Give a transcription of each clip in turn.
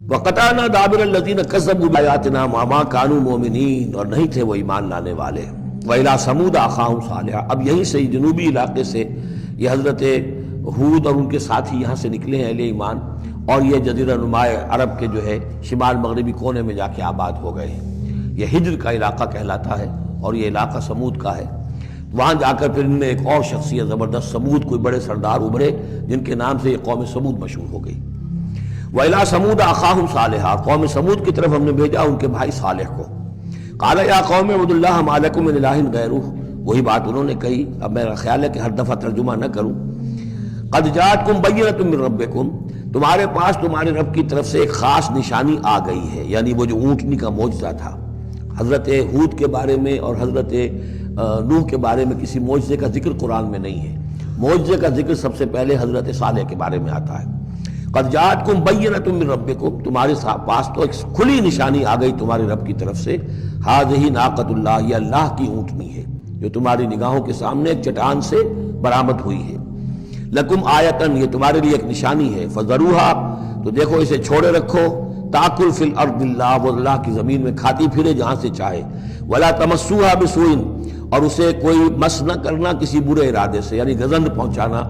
وَقَطَعْنَا دَابِرَ الَّذِينَ كَذَّبُوا بِآيَاتِنَا وَمَا كَانُوا مُؤْمِنِينَ، اور نہیں تھے وہ ایمان لانے والے۔ وَإِلَىٰ ثَمُودَ أَخَاهُمْ صَالِحًا، اب یہیں سے جنوبی علاقے سے یہ حضرت ہود اور ان کے ساتھی یہاں سے نکلے ہیں اہل ایمان، اور یہ جزیرہ نما عرب کے جو ہے شمال مغربی کونے میں جا کے آباد ہو گئے ہیں۔ یہ ہجر کا علاقہ کہلاتا ہے اور یہ علاقہ سمود کا ہے۔ وہاں جا کر پھر ان میں ایک اور شخصیت زبردست سمود کوئی بڑے سردار ابھرے جن کے نام سے یہ قوم سمود مشہور ہو گئی۔ وَإِلَىٰ ثَمُودَ أَخَاهُمْ صَالِحًا، قوم سمود کی طرف ہم نے بھیجا ان کے بھائی صالح کو۔ قَالَ يَا قَوْمِ اعْبُدُوا اللَّهَ مَا لَكُم مِّنْ إِلَٰهٍ غَيْرُهُ، وہی بات انہوں نے کہی۔ اب میرا خیال ہے کہ ہر دفعہ ترجمہ نہ کروں۔ قَدْ جَاءَتْكُمْ بَيِّنَةٌ مِّن رَّبِّكُمْ، تمہارے پاس تمہارے رب کی طرف سے ایک خاص نشانی آ گئی ہے، یعنی وہ جو اونٹنی کا معجزہ تھا۔ حضرت ہود کے بارے میں اور حضرت نوح کے بارے میں کسی معجزے کا ذکر قرآن میں نہیں ہے۔ معجزے کا ذکر سب سے پہلے حضرت صالح کے بارے میں آتا ہے۔ قد جاءتکم بینۃ من ربکم، تمہارے پاس تو ایک کھلی نشانی آ گئی تمہارے رب کی طرف سے۔ ھذہ ناقۃ اللہ، یہ اللہ کی اونٹنی ہے جو تمہاری نگاہوں کے سامنے ایک چٹان سے برآمد ہوئی ہے۔ لکم آیۃ، یہ تمہارے لیے ایک نشانی ہے۔ فذروھا، تو دیکھو اسے چھوڑے رکھو۔ تاکل فی الارض اللہ، وہ اللہ کی زمین میں کھاتی پھرے جہاں سے چاہے۔ ولا تمسوھا بسوء، اور اسے کوئی مس نہ کرنا کسی برے ارادے سے، یعنی گزند پہنچانا،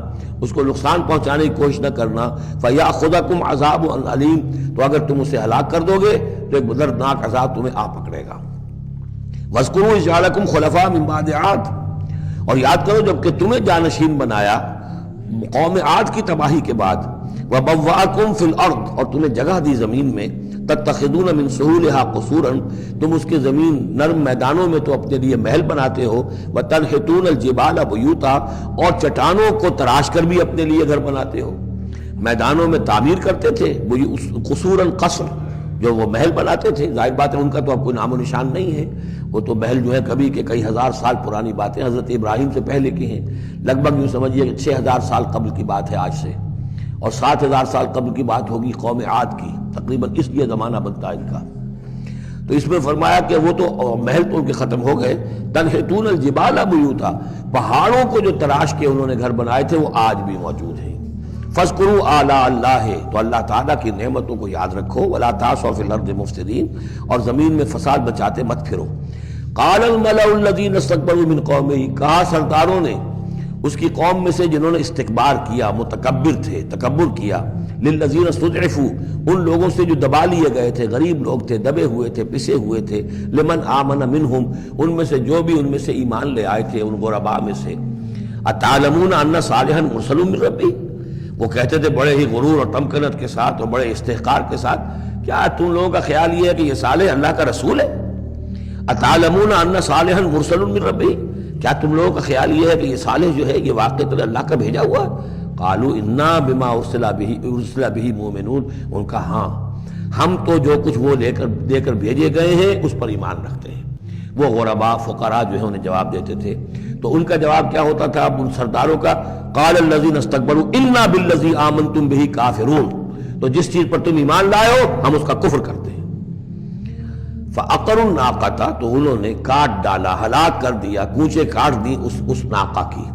اس کو نقصان پہنچانے کی کوشش نہ کرنا۔ فَيَأْخُذَكُمْ عَذَابٌ عَلِيمٌ، تو اگر تم اسے ہلاک کر دو گے تو ایک دردناک عذاب تمہیں آ پکڑے گا۔ وَاذْكُرُوا إِذْ جَعَلَكُمْ خُلَفَاءَ مِن بَعْدِ عَادٍ، اور یاد کرو جب کہ تمہیں جانشین بنایا قوم عاد کی تباہی کے بعد۔ وَبَوَّأَكُمْ فِي الْأَرْضِ، اور تمہیں جگہ دی زمین میں۔ تَتَّخِذُونَ مِن سُهُولِهَا قُصُورًا، تم اس کے زمین نرم میدانوں میں تو اپنے لیے محل بناتے ہو۔ وَتَنْحِتُونَ الْجِبَالَ بُيُوتًا، اور چٹانوں کو تراش کر بھی اپنے لیے گھر بناتے ہو۔ میدانوں میں تعمیر کرتے تھے قصوراً، قصر جو وہ محل بناتے تھے۔ ظاہر بات ہے ان کا تو اب کوئی نام و نشان نہیں ہے، وہ تو محل جو ہے کبھی کے کئی ہزار سال پرانی باتیں حضرت ابراہیم سے پہلے کی ہیں۔ لگ بھگ یوں سمجھیے کہ 6000 سال قبل کی بات ہے آج سے، اور 7000 سال قبل کی بات ہوگی قوم عاد کی، تقریباً اس لیے زمانہ بنتا ہے ان کا۔ تو اس میں فرمایا کہ وہ تو محل تو ان کے ختم ہو گئے۔ تنحتون الجبال بیوتا، پہاڑوں کو جو تراش کے انہوں نے گھر بنائے تھے وہ آج بھی موجود ہیں۔ فاذکروا آلاء اللہ، تو اللہ تعالیٰ کی نعمتوں کو یاد رکھو۔ ولا تعثوا فی الارض مفسدین، اور زمین میں فساد بچاتے مت پھرو۔ قال الملأ الذین استکبروا من قومہ، کہا سرداروں نے اس کی قوم میں سے جنہوں نے استکبار کیا، متکبر تھے، تکبر کیا۔ للذین استضعفوا، ان لوگوں سے جو دبا لیے گئے تھے، غریب لوگ تھے، دبے ہوئے تھے، پسے ہوئے تھے۔ لمن آمن منہم، ان میں سے جو بھی ان میں سے ایمان لے آئے تھے ان غرباء میں سے۔ اتعلمون ان صالحا مرسل من ربی، وہ کہتے تھے بڑے ہی غرور اور تمکنت کے ساتھ اور بڑے استحقار کے ساتھ، کیا تم لوگوں کا خیال یہ ہے کہ یہ صالح اللہ کا رسول ہے؟ اتعلمون ان صالحا مرسل من ربی، کیا تم لوگوں کا خیال یہ ہے کہ یہ صالح جو ہے یہ واقعی اللہ کا بھیجا ہوا ہے؟ قالوا انا بما ارسل به مؤمنون، ان کا ہاں ہم تو جو کچھ وہ دے کر بھیجے گئے ہیں اس پر ایمان رکھتے ہیں۔ وہ غرباء فقراء جو ہے انہیں جواب دیتے تھے، تو ان کا جواب کیا ہوتا تھا اب ان سرداروں کا؟ قال الذين استكبروا انا بالذي آمنتم به كافرون، تو جس چیز پر تم ایمان لائے ہو ہم اس کا کفر کرتے ہیں۔ فعقروا الناقۃ، تو انہوں نے کاٹ ڈالا، ہلاک کر دیا، کوچے کاٹ دی اس ناقہ کی۔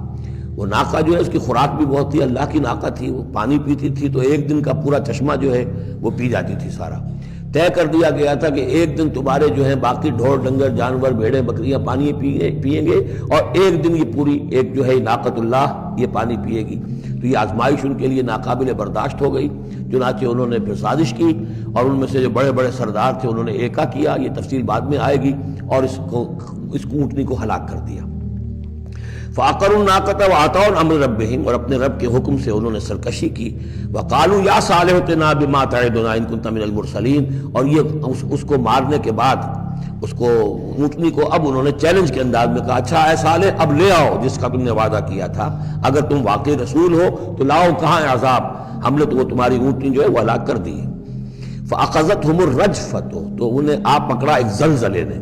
وہ ناقہ جو ہے اس کی خوراک بھی بہت تھی، اللہ کی ناقہ تھی، وہ پانی پیتی تھی تو ایک دن کا پورا چشمہ جو ہے وہ پی جاتی تھی سارا۔ طے کر دیا گیا تھا کہ ایک دن تمہارے جو ہیں باقی ڈھور ڈنگر جانور بھیڑیں بکریاں پانی پئیں گے، اور ایک دن یہ پوری ایک جو ہے ناقۃ اللہ یہ پانی پیے گی۔ تو یہ آزمائش ان کے لیے ناقابل برداشت ہو گئی، چنانچہ انہوں نے پھر سازش کی، اور ان میں سے جو بڑے بڑے سردار تھے انہوں نے ایکا کیا، یہ تفصیل بعد میں آئے گی، اور اس اونٹنی کو ہلاک کر دیا۔ فعقروا الناقۃ وعتوا امر ربہم، اور اپنے رب کے حکم سے انہوں نے سرکشی کی۔ وقالوا یا صالح ائتنا بما تعدنا ان کنت من المرسلین، اور یہ اس کو مارنے کے بعد اس کو اونٹنی کو اب انہوں نے چیلنج کے انداز میں کہا، اچھا اے صالح اب لے آؤ جس کا تم نے وعدہ کیا تھا، اگر تم واقعی رسول ہو تو لاؤ، کہاں ہے عذاب؟ ہم نے تو وہ تمہاری اونٹنی جو ہے وہ ہلاک کر دی۔ فاخذتهم الرجفۃ، تو انہیں آ پکڑا ایک زلزلے نے۔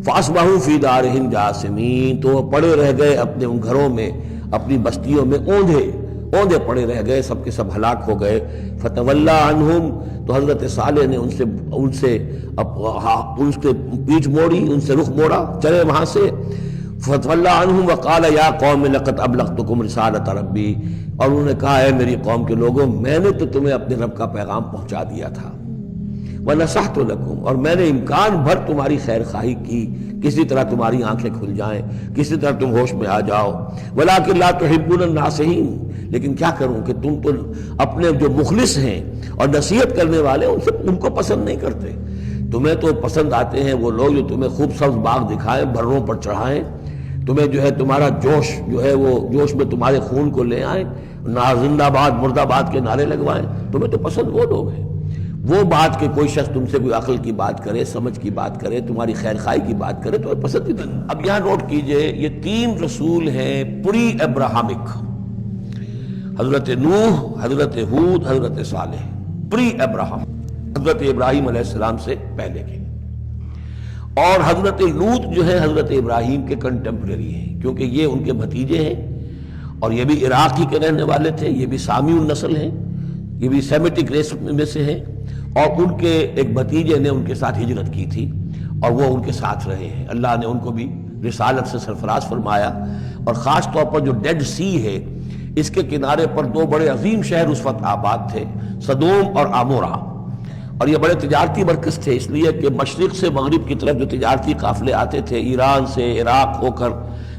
فاصبحوا فی دارہم جاثمین، تو وہ پڑے رہ گئے اپنے ان گھروں میں، اپنی بستیوں میں اوندھے پڑے رہ گئے، سب کے سب ہلاک ہو گئے۔ فتولی عنہم، تو حضرت صالح نے ان سے پیٹھ موڑی، ان سے رخ موڑا، چلے وہاں سے۔ فتولی عنہم وقال یا قوم لقد ابلغتکم رسالۃ ربی، اور انہوں نے کہا اے میری قوم کے لوگوں میں نے تو تمہیں اپنے رب کا پیغام پہنچا دیا تھا۔ وَنَصَحْتُ لَكُمْ، اور میں نے امکان بھر تمہاری خیر خواہی کی، کسی طرح تمہاری آنکھیں کھل جائیں، کسی طرح تم ہوش میں آ جاؤ، وَلَٰكِن لَا تُحِبُّونَ النَّاصِحِينَ، لیکن کیا کروں کہ تم تو اپنے جو مخلص ہیں اور نصیحت کرنے والے ان کو پسند نہیں کرتے۔ تمہیں تو پسند آتے ہیں وہ لوگ جو تمہیں خوب سبز باغ دکھائیں، بھروں پر چڑھائیں، تمہیں جو ہے تمہارا جوش جو ہے وہ جوش میں تمہارے خون کو لے آئیں، زندہ باد مردہ باد کے نعرے لگوائیں۔ تمہیں تو پسند وہ لوگ ہیں۔ وہ بات کہ کوئی شخص تم سے کوئی عقل کی بات کرے، سمجھ کی بات کرے، تمہاری خیر خواہی کی بات کرے تو پسند ہی نہیں۔ اب یہاں نوٹ کیجئے، یہ 3 رسول ہیں پری ابراہمک، حضرت نوح، حضرت ہود، حضرت صالح، پری ابراہم، حضرت ابراہیم علیہ السلام سے پہلے کے۔ اور حضرت لوط جو ہے حضرت ابراہیم کے کنٹمپریری ہیں، کیونکہ یہ ان کے بھتیجے ہیں، اور یہ بھی عراق ہی کے رہنے والے تھے، یہ بھی سامی النسل ہیں، یہ بھی سیمیٹک ریس میں سے ہیں، اور ان کے ایک بھتیجے نے ان کے ساتھ ہجرت کی تھی اور وہ ان کے ساتھ رہے ہیں۔ اللہ نے ان کو بھی رسالت سے سرفراز فرمایا، اور خاص طور پر جو ڈیڈ سی ہے اس کے کنارے پر 2 بڑے عظیم شہر اس وقت آباد تھے، سدوم اور عمورہ، اور یہ بڑے تجارتی مرکز تھے، اس لیے کہ مشرق سے مغرب کی طرف جو تجارتی قافلے آتے تھے ایران سے عراق ہو کر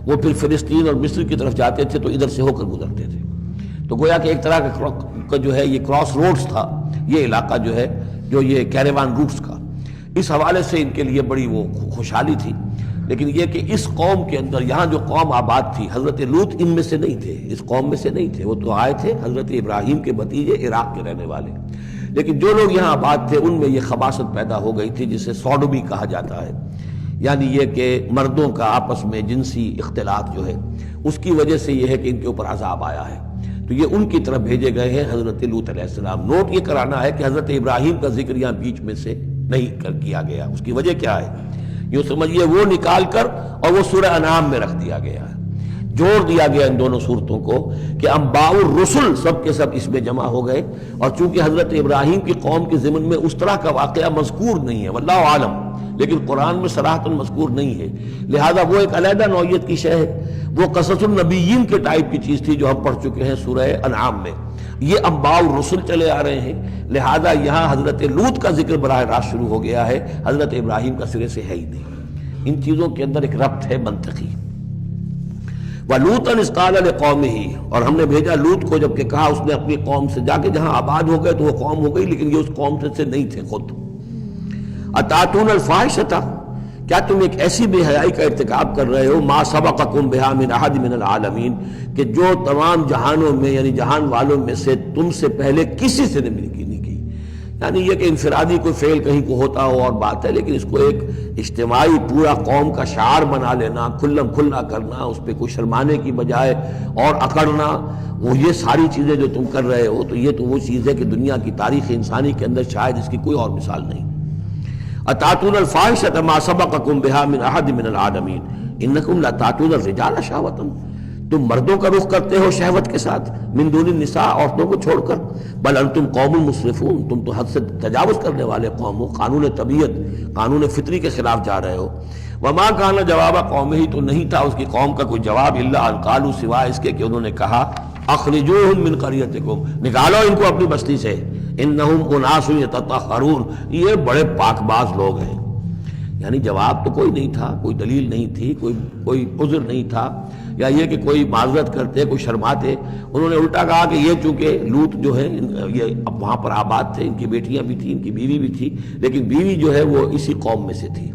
وہ پھر فلسطین اور مصر کی طرف جاتے تھے تو ادھر سے ہو کر گزرتے تھے، تو گویا کہ ایک طرح کا جو ہے یہ کراس روڈز تھا یہ علاقہ جو ہے، جو یہ کیریوان روٹس کا، اس حوالے سے ان کے لیے بڑی وہ خوشحالی تھی۔ لیکن یہ کہ اس قوم کے اندر یہاں جو قوم آباد تھی، حضرت لوط ان میں سے نہیں تھے، اس قوم میں سے نہیں تھے، وہ تو آئے تھے حضرت ابراہیم کے بھتیجے عراق کے رہنے والے، لیکن جو لوگ یہاں آباد تھے ان میں یہ خباثت پیدا ہو گئی تھی جسے سوڈومی کہا جاتا ہے، یعنی یہ کہ مردوں کا آپس میں جنسی اختلاط جو ہے اس کی وجہ سے یہ ہے کہ ان کے اوپر عذاب آیا ہے، تو یہ ان کی طرف بھیجے گئے ہیں حضرت لوط علیہ السلام۔ نوٹ یہ کرانا ہے کہ حضرت ابراہیم کا ذکر یہاں بیچ میں سے نہیں کیا گیا، اس کی وجہ کیا ہے؟ یوں سمجھیے وہ نکال کر اور وہ سورہ انعام میں رکھ دیا گیا ہے، جوڑ دیا گیا ان دونوں صورتوں کو کہ انباء الرسل سب کے سب اس میں جمع ہو گئے، اور چونکہ حضرت ابراہیم کی قوم کے ضمن میں اس طرح کا واقعہ مذکور نہیں ہے واللہ عالم، لیکن قرآن میں صراحتاً مذکور نہیں ہے، لہذا وہ ایک علیحدہ نوعیت کی شے ہے، وہ قصص النبیین کے ٹائپ کی چیز تھی جو ہم پڑھ چکے ہیں سورہ انعام میں، یہ انباء الرسل چلے آ رہے ہیں، لہذا یہاں حضرت لوط کا ذکر براہ راست شروع ہو گیا ہے، حضرت ابراہیم کا سرے سے ہے ہی نہیں۔ ان چیزوں کے اندر ایک ربط ہے منطقی۔ وَلُوطًا إِذْ قَالَ لِقَوْمِهِ، اور ہم نے بھیجا لوط کو جب کہ کہا اس نے اپنی قوم سے، جا کے جہاں آباد ہو گئے تو وہ قوم ہو گئی لیکن یہ اس قوم سے نہیں تھے خود۔ أَتَأْتُونَ الْفَاحِشَةَ، کیا تم ایک ایسی بے حیائی کا ارتکاب کر رہے ہو، مَا سَبَقَكُم بِهَا مِنْ أَحَدٍ مِنَ الْعَالَمِينَ، کہ جو تمام جہانوں میں یعنی جہان والوں میں سے تم سے پہلے کسی سے نہیں کی، یعنی یہ کہ انفرادی کوئی فعل کہیں کو ہوتا ہو اور بات ہے، لیکن اس کو ایک اجتماعی پورا قوم کا شعار بنا لینا، کھلم کھلا کرنا، اس پہ کوئی شرمانے کی بجائے اور اکڑنا، وہ یہ ساری چیزیں جو تم کر رہے ہو، تو یہ تو وہ چیز ہے کہ دنیا کی تاریخ انسانی کے اندر شاید اس کی کوئی اور مثال نہیں۔ أَتَأْتُونَ الْفَاحِشَةَ مَا سَبَقَكُم بِهَا مِنْ أَحَدٍ مِنَ الْعَالَمِينَ إِنَّكُمْ لَتَأْتُونَ الرِّجَالَ شَهْوَةً، تم مردوں کا رخ کرتے ہو شہوت کے ساتھ، من دون النساء، عورتوں کو چھوڑ کر، بل انتم قوم مسرفون، تم تو حد سے تجاوز کرنے والے قوم ہو، قانون طبیعت، قانون فطری کے خلاف جا رہے ہو۔ وما کان جواب قومہ، تو نہیں تھا اس کی قوم کا کوئی جواب، الا ان قالوا، سوائے اس کے کہ انہوں نے کہا، اخرجوہم من قریتکم، نکالو ان کو اپنی بستی سے، انہم اناس یتطہرون، یہ بڑے پاک باز لوگ ہیں۔ یعنی جواب تو کوئی نہیں تھا، کوئی دلیل نہیں تھی، کوئی عذر نہیں تھا، یا یہ کہ کوئی معذرت کرتے، کوئی شرماتے، انہوں نے الٹا کہا کہ یہ چونکہ لوط جو ہے یہ اب وہاں پر آباد تھے، ان کی بیٹیاں بھی تھیں، ان کی بیوی بھی تھی، لیکن بیوی جو ہے وہ اسی قوم میں سے تھی،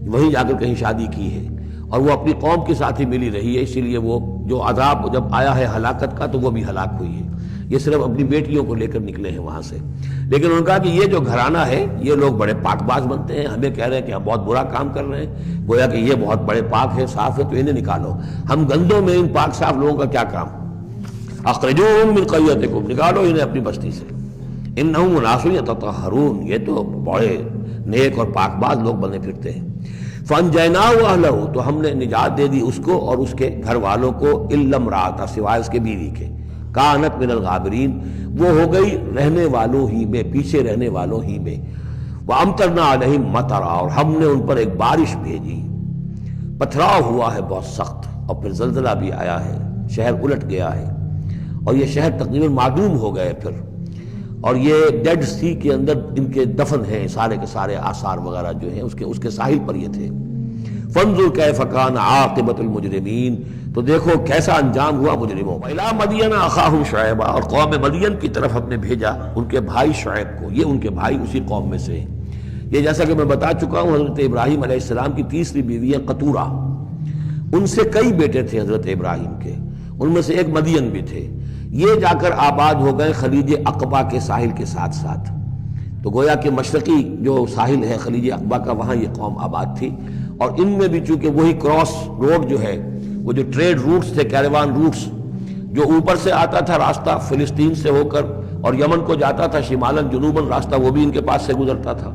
وہیں جا کر کہیں شادی کی ہے، اور وہ اپنی قوم کے ساتھ ہی ملی رہی ہے، اسی لیے وہ جو عذاب جب آیا ہے ہلاکت کا تو وہ بھی ہلاک ہوئی ہے۔ یہ صرف اپنی بیٹیوں کو لے کر نکلے ہیں وہاں سے، لیکن انہوں نے کہا کہ یہ جو گھرانہ ہے یہ لوگ بڑے پاک باز بنتے ہیں، ہمیں کہہ رہے ہیں کہ ہم بہت برا کام کر رہے ہیں، گویا کہ یہ بہت بڑے پاک ہے، صاف ہے، تو انہیں نکالو۔ ہم گندوں میں ان پاک صاف لوگوں کا کیا کام؟ اخرجوہم من قریتکم، نکالو انہیں اپنی بستی سے، انہم اناس یتطہرون، یہ تو بڑے نیک اور پاک باز لوگ بنے پھرتے ہیں۔ فانجیناہ واہلہ، تو ہم نے نجات دے دی اس کو اور اس کے گھر والوں کو، الا امرأتہ، سوائے اس کے بیوی کے، کانت من الغابرین، وہ ہو گئی رہنے والوں ہی میں، پیچھے رہنے والوں ہی میں، وامطرنا علیہم مطرا، اور ہم نے ان پر ایک بارش بھیجی، پتھراؤ ہوا ہے بہت سخت، اور پھر زلزلہ بھی آیا ہے، شہر الٹ گیا ہے، اور یہ شہر تقریباً معدوم ہو گئے پھر، اور یہ ڈیڈ سی کے اندر ان کے دفن ہیں، سارے کے سارے آثار وغیرہ جو ہیں اس کے ساحل پر یہ تھے۔ فانظر کیف کان عاقبۃ المجرمین، تو دیکھو کیسا انجام ہوا مجرموں۔ وإلی مدین اخاہم شعیبا، اور قوم مدین کی طرف ہم نے بھیجا ان کے بھائی شعیب کو، یہ ان کے بھائی اسی قوم میں سے ہیں۔ یہ جیسا کہ میں بتا چکا ہوں حضرت ابراہیم علیہ السلام کی تیسری بیوی ہے قطورہ، ان سے کئی بیٹے تھے حضرت ابراہیم کے، ان میں سے ایک مدین بھی تھے۔ یہ جا کر آباد ہو گئے خلیج عقبہ کے ساحل کے ساتھ ساتھ، تو گویا کہ مشرقی جو ساحل ہے خلیج عقبہ کا، وہاں یہ قوم آباد تھی۔ اور ان میں بھی چونکہ وہی کراس روڈ جو ہے، وہ جو ٹریڈ روٹس تھے، کیروان روٹس، جو اوپر سے آتا تھا راستہ فلسطین سے ہو کر اور یمن کو جاتا تھا شمالاً جنوباً راستہ، وہ بھی ان کے پاس سے گزرتا تھا۔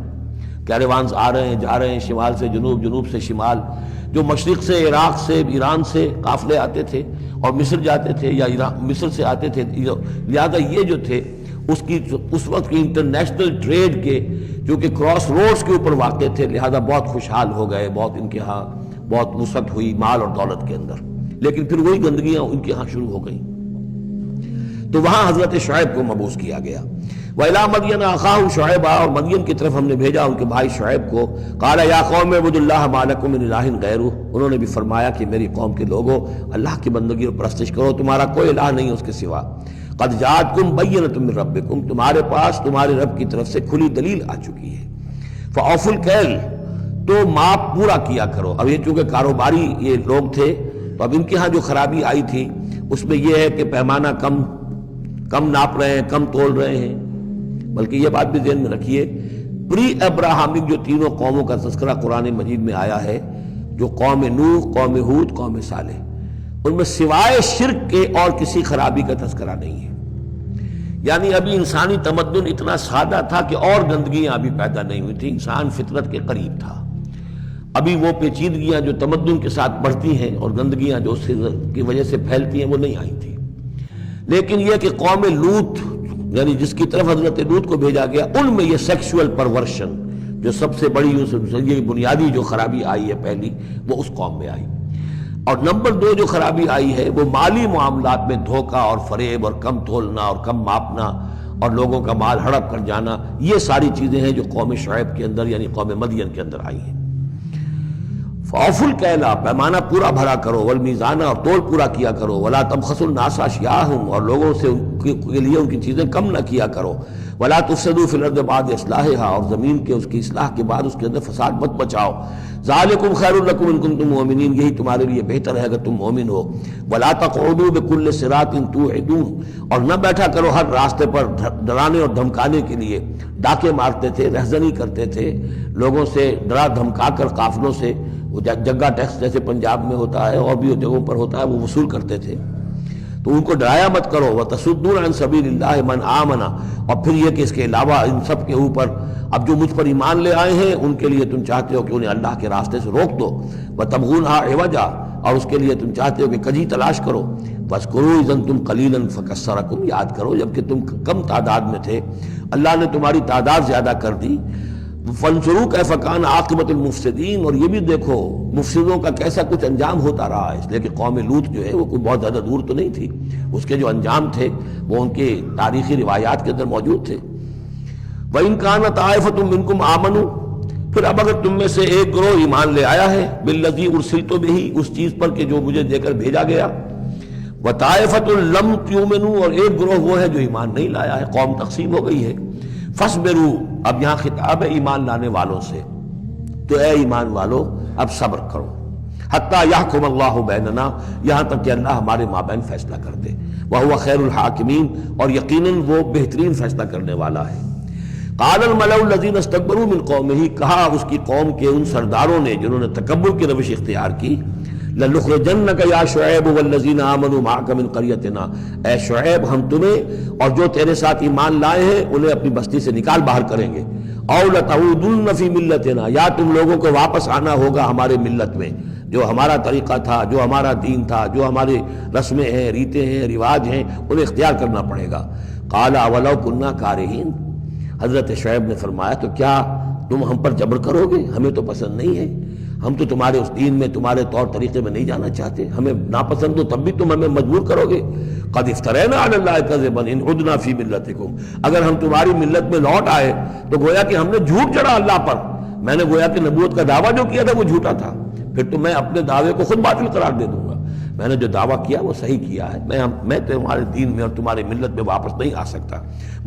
کیروانز آ رہے ہیں جا رہے ہیں، شمال سے جنوب، جنوب سے شمال، جو مشرق سے عراق سے ایران سے قافلے آتے تھے اور مصر جاتے تھے یا مصر سے آتے تھے، لہذا یہ جو تھے اس وقت کی انٹرنیشنل ٹریڈ کے جو کہ کراس روڈز کے اوپر واقع تھے، لہذا بہت خوشحال ہو گئے، بہت ان کے ہاں بہت وسعت ہوئی مال اور دولت کے اندر۔ لیکن پھر وہی گندگیاں ان کے ہاں شروع ہو گئیں، تو وہاں حضرت شعیب کو مبعوث کیا گیا۔ وإلی مدین اخاہم شعیبا، اور مدین کی طرف ہم نے بھیجا ان کے بھائی شعیب کو۔ قال یا قوم اعبدوا اللہ ما لکم من الہ غیرہ، انہوں نے بھی فرمایا کہ میری قوم کے لوگوں اللہ کی بندگی اور پرستش کرو، تمہارا کوئی الہ نہیں اس کے سوا۔ قد جاءتکم بینۃ من ربکم، تمہارے پاس تمہارے رب کی طرف سے کھلی دلیل آ چکی ہے۔ فاوفوا الکیل، تو ماپ پورا کیا کرو۔ اب یہ چونکہ کاروباری یہ لوگ تھے، تو اب ان کے ہاں جو خرابی آئی تھی اس میں یہ ہے کہ پیمانہ کم ناپ رہے ہیں، کم تول رہے ہیں۔ بلکہ یہ بات بھی ذہن میں رکھیے، پری ابراہمک جو تینوں قوموں کا تذکرہ قرآن مجید میں آیا ہے، جو قوم نوح، قوم ہود، قوم صالح، ان میں سوائے شرک کے اور کسی خرابی کا تذکرہ نہیں ہے۔ یعنی ابھی انسانی تمدن اتنا سادہ تھا کہ اور گندگیاں ابھی پیدا نہیں ہوئی تھی، انسان فطرت کے قریب تھا۔ ابھی وہ پیچیدگیاں جو تمدن کے ساتھ بڑھتی ہیں اور گندگیاں جو اس کی وجہ سے پھیلتی ہیں وہ نہیں آئی تھی۔ لیکن یہ کہ قوم لوط، یعنی جس کی طرف حضرت لوط کو بھیجا گیا، ان میں یہ سیکسول پرورشن جو سب سے بڑی یہ بنیادی جو خرابی آئی ہے پہلی، وہ اس قوم میں آئی۔ اور نمبر 2 جو خرابی آئی ہے وہ مالی معاملات میں دھوکہ اور فریب اور کم تولنا اور کم ماپنا اور لوگوں کا مال ہڑپ کر جانا، یہ ساری چیزیں ہیں جو قوم شعیب کے اندر یعنی قوم مدین کے اندر آئی ہیں۔ فاوفوا الکیل، پیمانہ پورا بھرا کرو، والمیزان، اور تول پورا کیا کرو، ولا تبخسوا الناس اشیاءہم، اور لوگوں سے کے لیے ان کی چیزیں کم نہ کیا کرو، ولا تفسدوا فی الارض بعد اصلاحها، اور زمین کے اس کی اصلاح کے بعد اس کے اندر فساد مت بچاؤ۔ ذالکم خیر لکم ان کنتم مؤمنین، یہی تمہارے لیے بہتر ہے اگر تم مومن ہو۔ ولا تقعدوا بکل صراط توعدون، اور نہ بیٹھا کرو ہر راستے پر ڈرانے اور دھمکانے کے لیے، ڈاکے مارتے تھے، رہزنی کرتے تھے لوگوں سے، ڈرا دھمکا کر قافلوں سے، وہ جگہ ٹیکس جیسے پنجاب میں ہوتا ہے اور بھی جگہوں پر ہوتا ہے وہ وصول کرتے تھے، تو ان کو ڈرایا مت کرو۔ وتصدون عن سبیل اللہ من آمن، اور پھر یہ کہ اس کے علاوہ ان سب کے اوپر اب جو مجھ پر ایمان لے آئے ہیں ان کے لیے تم چاہتے ہو کہ انہیں اللہ کے راستے سے روک دو۔ وتبغونها عوجا، اور اس کے لیے تم چاہتے ہو کہ کجی تلاش کرو۔ واذکروا اذ انتم قلیلا فکثرکم، یاد کرو جبکہ تم کم تعداد میں تھے اللہ نے تمہاری تعداد زیادہ کر دی۔ فانظروا کیف کان عاقبۃ المفسدین، اور یہ بھی دیکھو مفسدوں کا کیسا کچھ انجام ہوتا رہا ہے، اس لیے کہ قوم لوط جو ہے وہ کوئی بہت زیادہ دور تو نہیں تھی، اس کے جو انجام تھے وہ ان کے تاریخی روایات کے اندر موجود تھے۔ وَإِن كَانَتْ طَائِفَةٌ مِّنكُمْ آمَنُوا، پھر اب اگر تم میں سے ایک گروہ ایمان لے آیا ہے، بِالَّذِي أُرْسِلْتُ بِهِ، اس چیز پر کہ جو مجھے دے کر بھیجا گیا، وَطَائِفَةٌ لَمْ تُؤْمِنُوا، اور ایک گروہ وہ ہے جو ایمان نہیں لایا ہے، قوم تقسیم ہو گئی ہے۔ فَاصْبِرُوا، اب یہاں خطاب ہے ایمان لانے والوں سے، تو اے ایمان والو اب صبر کرو، حتیٰ یحکم اللہ بیننا، یہاں تک کہ اللہ ہمارے مابین فیصلہ کر دے، وہو خیر الحاکمین، اور یقیناً وہ بہترین فیصلہ کرنے والا ہے۔ قال الملأ الذین استکبروا من قومہ، کہا اس کی قوم کے ان سرداروں نے جنہوں نے تکبر کی روش اختیار کی، لَنُخْرِجَنَّكَ يَا شُعَيْبُ وَالَّذِينَ آمَنُوا مَعَكَ مِنْ قَرْيَتِنَا، اے شعیب ہم تمہیں اور جو تیرے ساتھ ایمان لائے ہیں انہیں اپنی بستی سے نکال باہر کریں گے، اَوْ لَتَعُودُنَّ فِي مِلَّتِنَا، یا تم لوگوں کو واپس آنا ہوگا ہمارے ملت میں، جو ہمارا طریقہ تھا، جو ہمارا دین تھا، جو ہمارے رسمیں ہیں، ریتیں ہیں، رواج ہیں، انہیں اختیار کرنا پڑے گا۔ قَالَ أَوَلَوْ كُنَّا كَارِهِينَ، حضرت شعیب نے فرمایا تو کیا تم ہم پر جبر کرو گے، ہمیں تو پسند نہیں ہے۔ ہم تو تمہارے اس دین میں تمہارے طور طریقے میں نہیں جانا چاہتے، ہمیں ناپسند ہو تب بھی تم ہمیں مجبور کرو گے۔ قد افترینا علی اللہ کذبا ان عدنا فی ملتکم، اگر ہم تمہاری ملت میں لوٹ آئے تو گویا کہ ہم نے جھوٹ چڑھا اللہ پر، میں نے گویا کہ نبوت کا دعویٰ جو کیا تھا وہ جھوٹا تھا، پھر تو میں اپنے دعوے کو خود باطل قرار دے دوں گا، میں نے جو دعویٰ کیا وہ صحیح کیا ہے، میں تمہارے دین میں اور تمہاری ملت میں واپس نہیں آ سکتا۔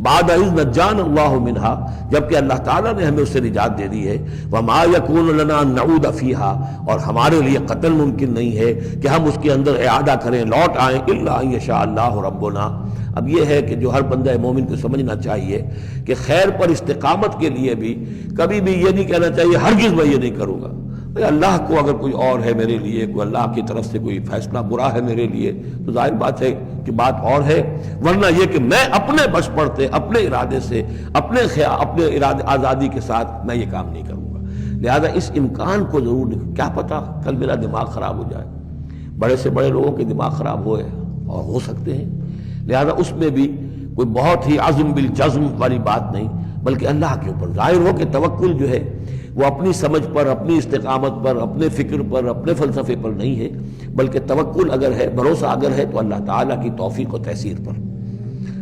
بعد اذ نجانا اللہ منہا، جبکہ اللہ تعالیٰ نے ہمیں اس سے نجات دے دی ہے، وما یکون لنا ان نعود فیہا، اور ہمارے لیے قتل ممکن نہیں ہے کہ ہم اس کے اندر اعادہ کریں، لوٹ آئیں، الا ان یشاء اللہ ربنا۔ اب یہ ہے کہ جو ہر بندہ مومن کو سمجھنا چاہیے کہ خیر پر استقامت کے لیے بھی کبھی بھی یہ نہیں کہنا چاہیے ہرگز میں یہ نہیں کروں گا، اللہ کو اگر کوئی اور ہے میرے لیے، کوئی اللہ کی طرف سے کوئی فیصلہ برا ہے میرے لیے تو ظاہر بات ہے کہ بات اور ہے، ورنہ یہ کہ میں اپنے بس پڑتے اپنے ارادے سے اپنے ارادے آزادی کے ساتھ میں یہ کام نہیں کروں گا۔ لہذا اس امکان کو ضرور، کیا پتہ کل میرا دماغ خراب ہو جائے، بڑے سے بڑے لوگوں کے دماغ خراب ہوئے اور ہو سکتے ہیں، لہذا اس میں بھی کوئی بہت ہی عزم بالجزم والی بات نہیں، بلکہ اللہ کے اوپر ظاہر ہو کہ توکل جو ہے وہ اپنی سمجھ پر، اپنی استقامت پر، اپنے فکر پر، اپنے فلسفے پر نہیں ہے، بلکہ توکل اگر ہے، بھروسہ اگر ہے تو اللہ تعالیٰ کی توفیق و تیسیر پر۔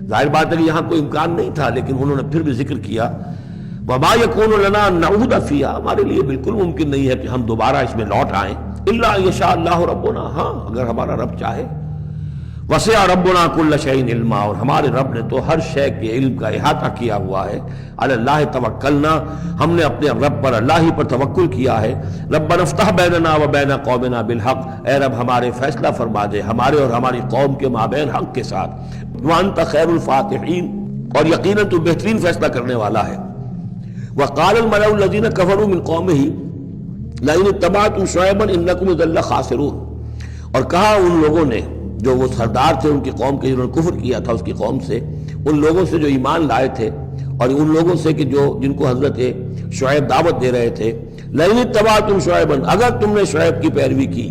ظاہر بات ہے کہ یہاں کوئی امکان نہیں تھا، لیکن انہوں نے پھر بھی ذکر کیا وما یکون لنا ان نعود فیہا، ہمارے لیے بالکل ممکن نہیں ہے کہ ہم دوبارہ اس میں لوٹ آئیں، الا ان یشاء اللہ ربنا، ہاں اگر ہمارا رب چاہے۔ وسع ربنا کل شیء علما، اور ہمارے رب نے تو ہر شے کے علم کا احاطہ کیا ہوا ہے۔ علی اللہ توکلنا، ہم نے اپنے رب پر، اللہ ہی پر توکل کیا ہے۔ ربنا افتح بیننا و بین قومنا بالحق، اے رب ہمارے فیصلہ فرما دے ہمارے اور ہماری قوم کے مابین حق کے ساتھ۔ وانت خیر الفاتحین، اور یقیناً تو بہترین فیصلہ کرنے والا ہے۔ وقال الملأ الذین کفروا من قومہ لئن اتبعتم شعیبا انکم اذا لخاسرون، اور کہا ان لوگوں نے جو وہ سردار تھے ان کی قوم کے، جنہوں نے کفر کیا تھا اس کی قوم سے، ان لوگوں سے جو ایمان لائے تھے، اور ان لوگوں سے کہ جن کو حضرت شعیب دعوت دے رہے تھے، لئن اتبعتم شعیبا، اگر تم نے شعیب کی پیروی کی،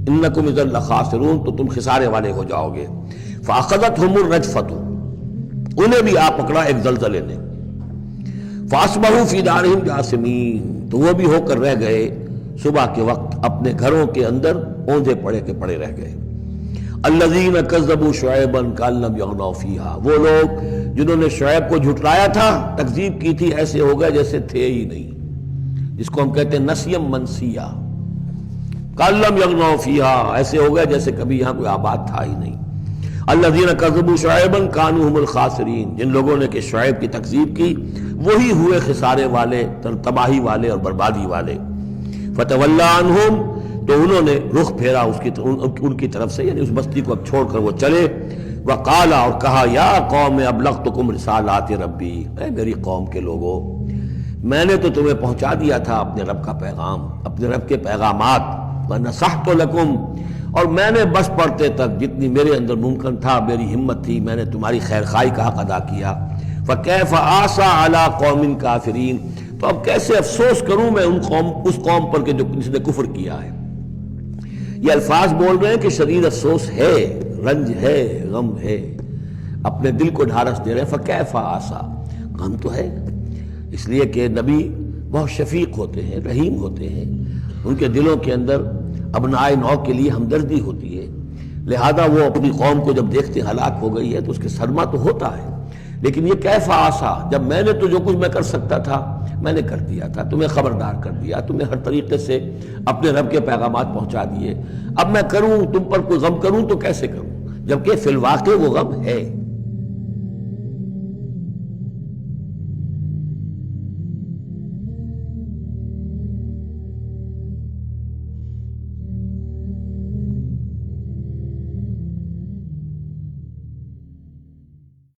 انکم اذا لخاسرون، تو تم خسارے والے ہو جاؤ گے۔ فاخذتهم الرجفۃ، انہیں بھی آ پکڑا ایک زلزلے نے۔ فاصبحوا فی دارہم جاثمین، تو وہ بھی ہو کر رہ گئے صبح کے وقت اپنے گھروں کے اندر اوندھے پڑے کے پڑے رہ گئے۔ الذین کذبوا شعیبا کأن لم یغنوا فیہا، وہ لوگ جنہوں نے شعیب کو جھٹلایا تھا، تکذیب کی تھی، ایسے ہو گئے جیسے تھے ہی نہیں، جس کو ہم کہتے ہیں نسیم منسیہ، کأن لم یغنوا فیہا، ایسے ہو گئے جیسے کبھی یہاں کوئی آباد تھا ہی نہیں۔ الذین کذبوا شعیبا کانوا هم الخاسرین، جن لوگوں نے کہ شعیب کی تکذیب کی وہی ہوئے خسارے والے، تباہی والے اور بربادی والے۔ فتولی عنہم، تو انہوں نے رخ پھیرا ان کی طرف سے، یعنی اس بستی کو اب چھوڑ کر وہ چلے۔ وقال، اور کہا، یا قوم ابلغتکم رسالات ربی، اے میری قوم کے لوگوں، میں نے تو تمہیں پہنچا دیا تھا اپنے رب کا پیغام، اپنے رب کے پیغامات، ونصحت لکم، اور میں نے بس پڑتے تک جتنی میرے اندر ممکن تھا، میری ہمت تھی، میں نے تمہاری خیر خواہی کا حق ادا کیا۔ فکیف آسیٰ علی قوم کافرین، تو اب کیسے افسوس کروں میں اس قوم پر کہ جس نے کفر کیا ہے۔ یہ الفاظ بول رہے ہیں کہ شدید افسوس ہے، رنج ہے، غم ہے، اپنے دل کو ڈھارس دے رہے ہیں۔ فکیف آسیٰ، غم تو ہے، اس لیے کہ نبی بہت شفیق ہوتے ہیں، رحیم ہوتے ہیں، ان کے دلوں کے اندر ابنائے نو کے لیے ہمدردی ہوتی ہے، لہذا وہ اپنی قوم کو جب دیکھتے ہلاک ہو گئی ہے تو اس کے صدمہ تو ہوتا ہے، لیکن یہ کیف آسا، جب میں نے تو جو کچھ میں کر سکتا تھا میں نے کر دیا تھا، تمہیں خبردار کر دیا، تمہیں ہر طریقے سے اپنے رب کے پیغامات پہنچا دیے، اب میں کروں تم پر کوئی غم کروں تو کیسے کروں، جبکہ فی الواقع وہ غم ہے۔